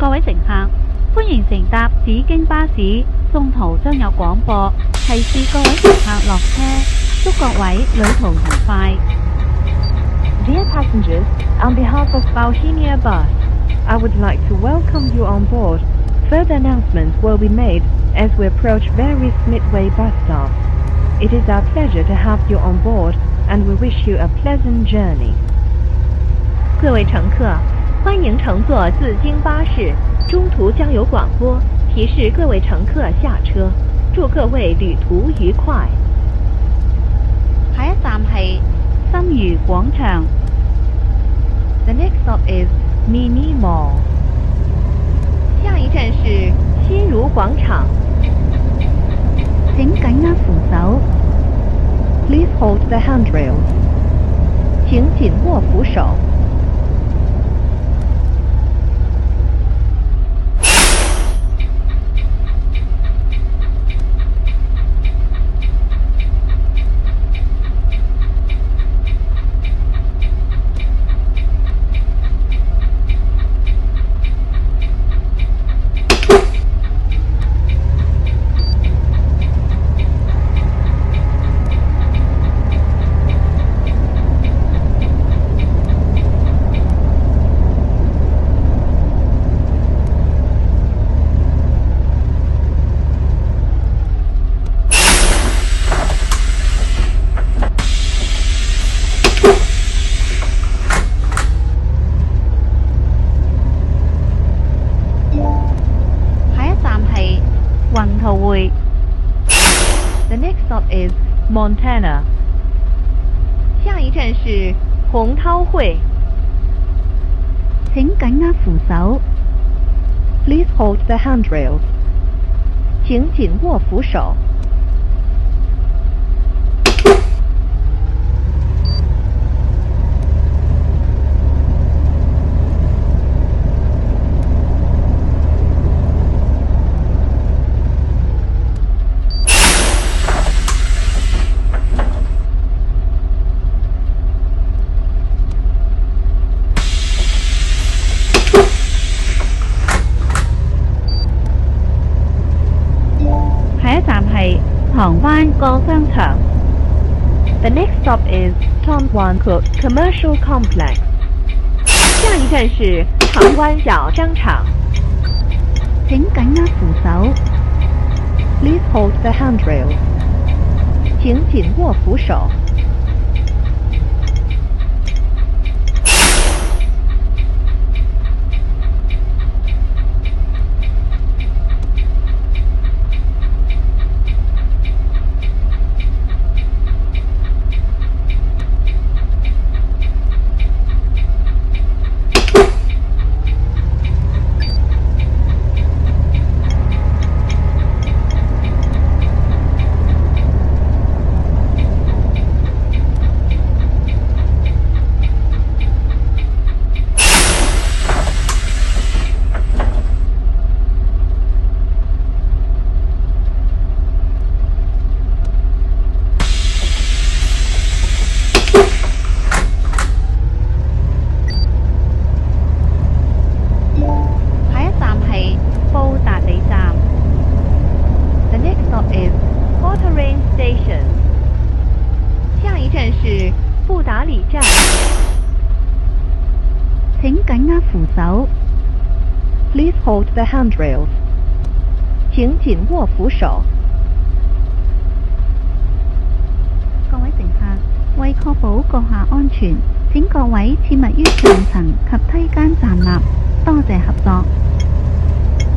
各位乘客，歡迎乘搭紫荊巴士，中途將有廣播提示各位乘客落車，祝各位旅途愉快。Dear passengers, on behalf of Bohemia Bus, I would like to welcome you on board. Further announcements will be made as we approach various midway bus stops. It is our pleasure to have you on board, and we wish you a pleasant journey. 各位乘客，欢迎乘坐紫荆巴士，中途将有广播提示各位乘客下車，祝各位旅途愉快。下一站係新魚廣場。The next stop is Mini Mall. 下一站是新如廣場。請緊握扶手。Please hold the handrails. 請緊握扶手。宏圖匯。The next stop is Montana. 下一站是洪濤會。請緊握扶手。Please hold the handrails. 請緊握扶手。下一站係塘灣過商場。The next stop is Tongwang Commercial Complex. 下一站是長灣小商場。請緊握扶手。Please hold the handrails. 請緊握扶手。The next stop is Porterane Station. 下一站是布達里站。請緊握扶手。Please hold the handrails. 請緊握扶手。各位乘客，為確保閣下安全，請各位切勿於上層及梯間站立。多謝合作。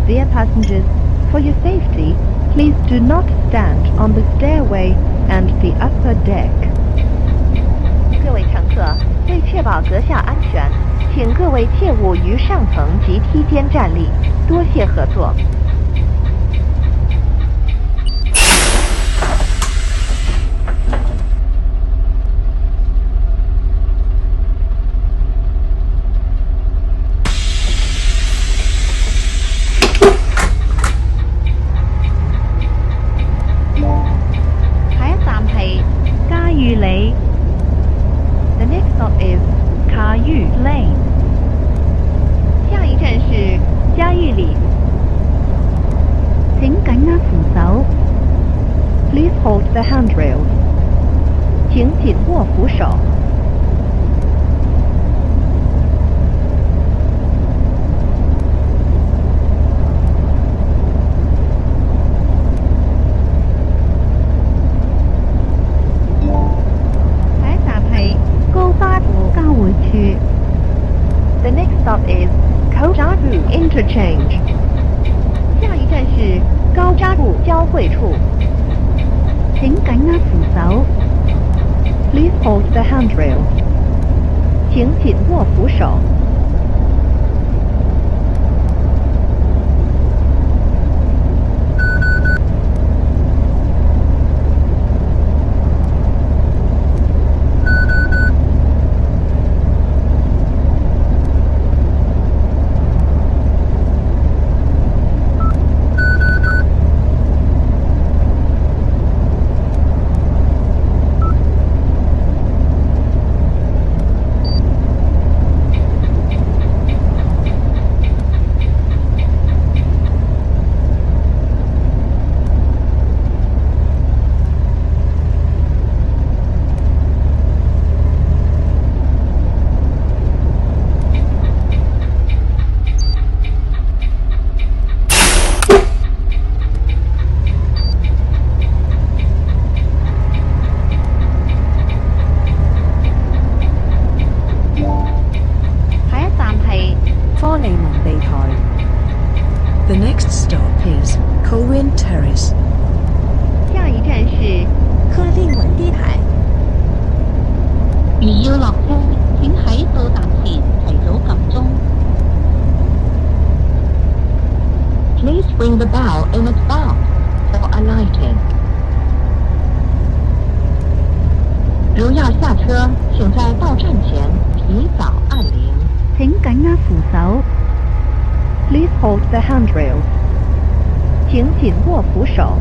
Dear passengers, for your safety, please do not stand on the stairway and the upper deck. 各位乘客，为确保阁下安全，请各位切勿于上层及梯间站立。多谢合作。The next stop is 卡裕 Lane。下一站是嘉裕紧握扶手。下一站係高嘉湖交匯處。The next stop is Kojabu Interchange. 下一站是高扎古交汇处，請緊握扶手。Please hold the handrail. 请紧握扶手。The next stop is Colwyn Terrace. 下一站是科令文地台。如要落車，請喺到站前提早撳鐘。Please ring the bell in advance for alighting. 如要下车，请在到站前提早按铃。請緊握扶手。Please hold the handrail. 请紧握扶手。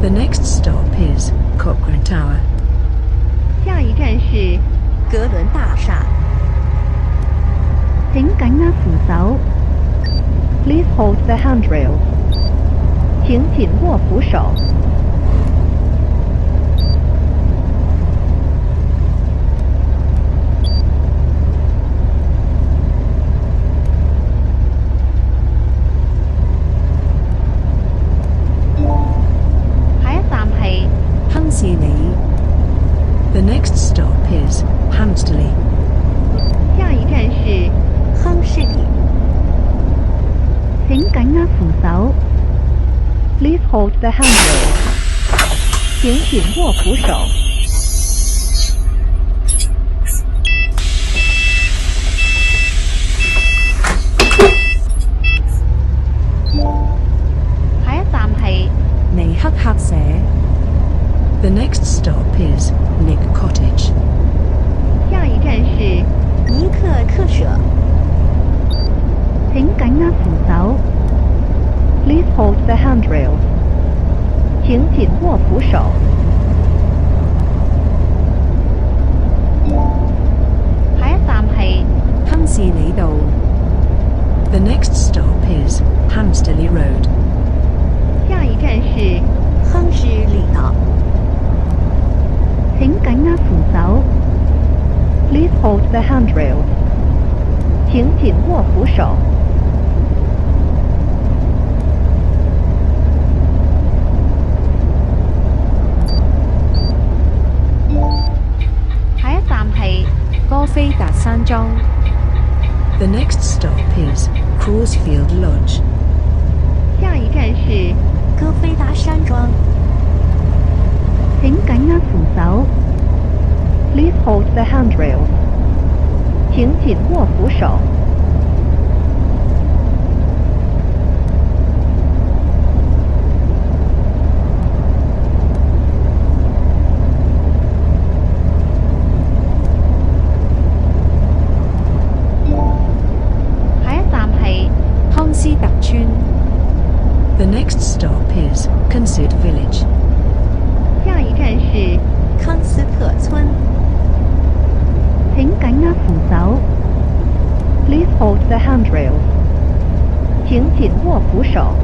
The next stop is Cochrane Tower. 下一站是格伦大厦。請緊握扶手。Please hold the handrail. 请紧握扶手。The next stop is Hamsterley. 下一站是亨士里。請緊握扶手。Please hold the handrail. 请紧握扶手。下一站係尼克客舍。The next stop is Nick Cottage. 下一站是尼克客舍。請緊握扶手。Please hold the handrail. 请紧握扶手。下一站係亨士里道。The next stop is Hamsterley Road. 下一站是亨士里道。請緊握扶手。 Please hold the handrail. 请紧握扶手。下一站係歌菲達山莊。The next stop is Crawsfield Lodge. 下一站是歌菲达山莊。請緊握扶手。 Please hold the handrails. 请紧握扶手。下一站係康斯特村。The next stop is Conceit Village. 下一站是康斯特村。請緊握扶手。 Please hold the handrails. 请紧握扶手。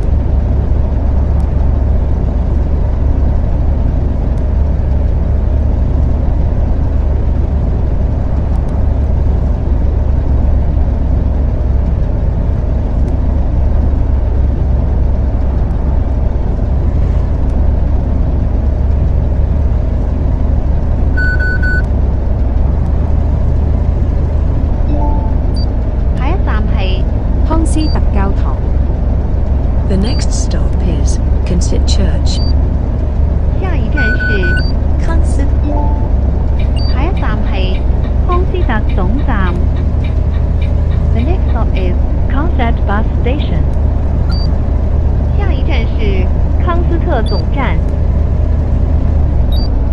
下一站係康斯特教堂。 The next stop is Conceit Church. 下一站是康斯下一站係康斯特總站。 The next stop is Conceit Bus Station. 下一站是康斯特總站。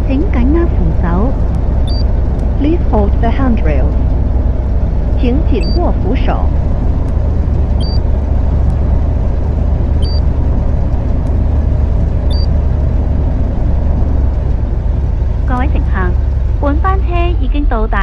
請緊握扶手。 Please hold the handrails. 请紧握扶手。各位乘客，本班車已經到達